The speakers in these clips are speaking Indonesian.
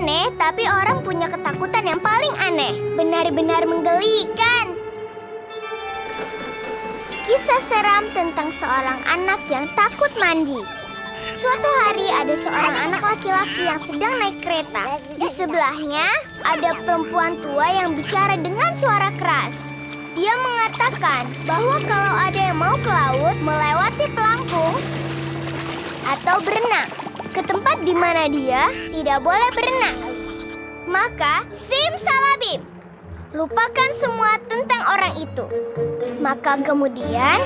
aneh, tapi orang punya ketakutan yang paling aneh. Benar-benar menggelikan. Kisah seram tentang seorang anak yang takut mandi. Suatu hari ada seorang anak laki-laki yang sedang naik kereta. Di sebelahnya ada perempuan tua yang bicara dengan suara keras. Dia mengatakan bahwa kalau ada yang mau ke laut melewati pelangkung atau berenang ke tempat di mana dia tidak boleh berenang, maka simsalabim, lupakan semua tentang orang itu. Maka kemudian,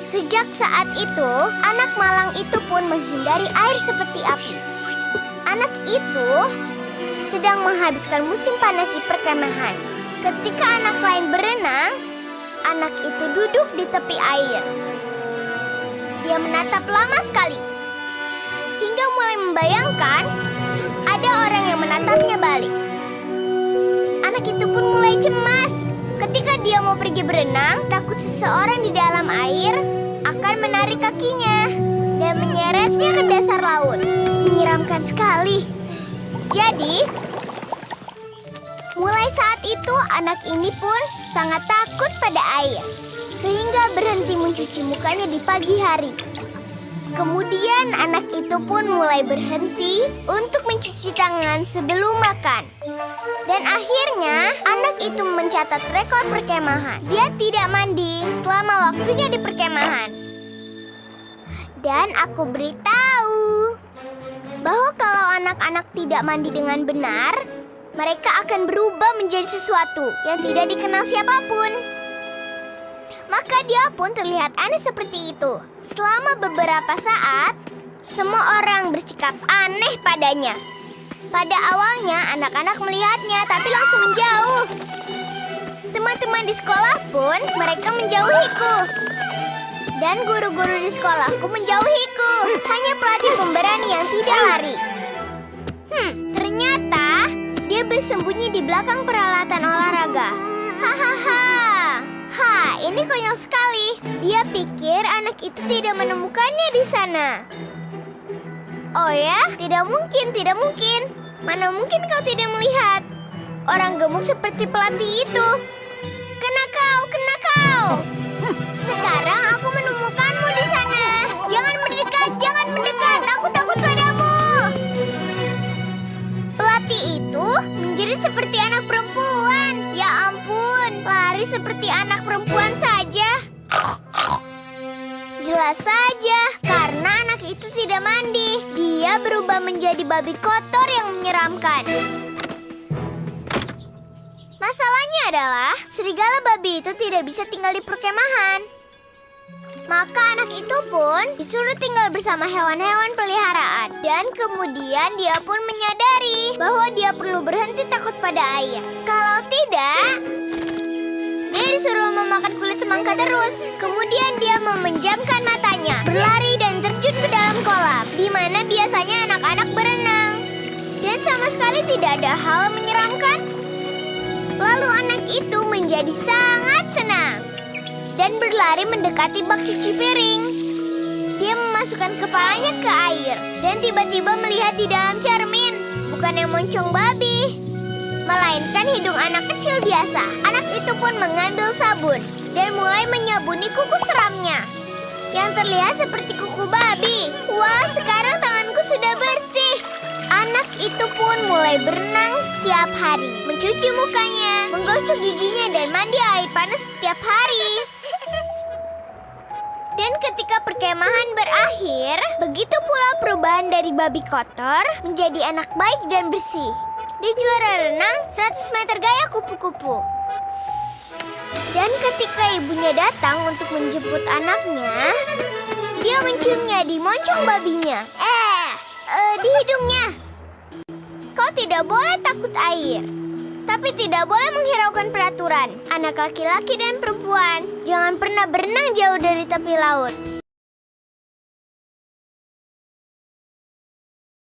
sejak saat itu, anak malang itu pun menghindari air seperti api. Anak itu sedang menghabiskan musim panas di perkemahan. Ketika anak lain berenang, anak itu duduk di tepi air. Dia menatap lama sekali, hingga mulai membayangkan ada orang yang menatapnya balik. Anak itu pun mulai cemas. Ketika dia mau pergi berenang, takut seseorang di dalam air akan menarik kakinya dan menyeretnya ke dasar laut. Menyeramkan sekali. Jadi, mulai saat itu anak ini pun sangat takut pada air, sehingga berhenti mencuci mukanya di pagi hari. Kemudian anak itu pun mulai berhenti untuk mencuci tangan sebelum makan. Dan akhirnya anak itu mencatat rekor perkemahan. Dia tidak mandi selama waktunya di perkemahan. Dan aku beritahu bahwa kalau anak-anak tidak mandi dengan benar, mereka akan berubah menjadi sesuatu yang tidak dikenal siapapun. Maka dia pun terlihat aneh seperti itu. Selama beberapa saat, semua orang bersikap aneh padanya. Pada awalnya anak-anak melihatnya tapi langsung menjauh. Teman-teman di sekolah pun mereka menjauhiku. Dan guru-guru di sekolahku menjauhiku. Hanya pelatih pemberani yang tidak lari. Ternyata dia bersembunyi di belakang peralatan olahraga. Hahaha. Ini konyol sekali. Dia pikir anak itu tidak menemukannya di sana. Oh ya? Tidak mungkin, tidak mungkin. Mana mungkin kau tidak melihat orang gemuk seperti pelatih itu. Kena kau, kena kau. Sekarang aku menemukanmu di sana. Jangan mendekat, jangan mendekat. Aku takut padamu. Pelatih itu menjadi seperti anak perempuan. Ya ampun, lari seperti anak perempuan saja. Jelas saja, karena anak itu tidak mandi. Dia berubah menjadi babi kotor yang menyeramkan. Masalahnya adalah, serigala babi itu tidak bisa tinggal di perkemahan. Maka anak itu pun disuruh tinggal bersama hewan-hewan peliharaan. Dan kemudian dia pun menyadari bahwa dia perlu berhenti takut pada air. Kalau tidak, dia disuruh memakan kulit semangka terus. Kemudian dia memejamkan matanya, berlari dan terjun ke dalam kolam, di mana biasanya anak-anak berenang. Dan sama sekali tidak ada hal menyeramkan. Lalu anak itu menjadi sangat senang dan berlari mendekati bak cuci piring. Dia memasukkan kepalanya ke air dan tiba-tiba melihat di dalam cermin bukan yang moncong babi, melainkan hidung anak kecil biasa. Anak itu pun mengambil sabun dan mulai menyabuni kuku seramnya yang terlihat seperti kuku babi. Wah, sekarang tanganku sudah bersih. Anak itu pun mulai berenang setiap hari, mencuci mukanya, menggosok giginya, dan mandi air panas setiap hari. Dan ketika perkemahan berakhir, begitu pula perubahan dari babi kotor menjadi anak baik dan bersih. Dia juara renang 100 meter gaya kupu-kupu. Dan ketika ibunya datang untuk menjemput anaknya, dia menciumnya di moncong babinya. Di hidungnya. Kau tidak boleh takut air, tapi tidak boleh menghiraukan peraturan. Anak laki-laki dan perempuan, jangan pernah berenang jauh dari tepi laut.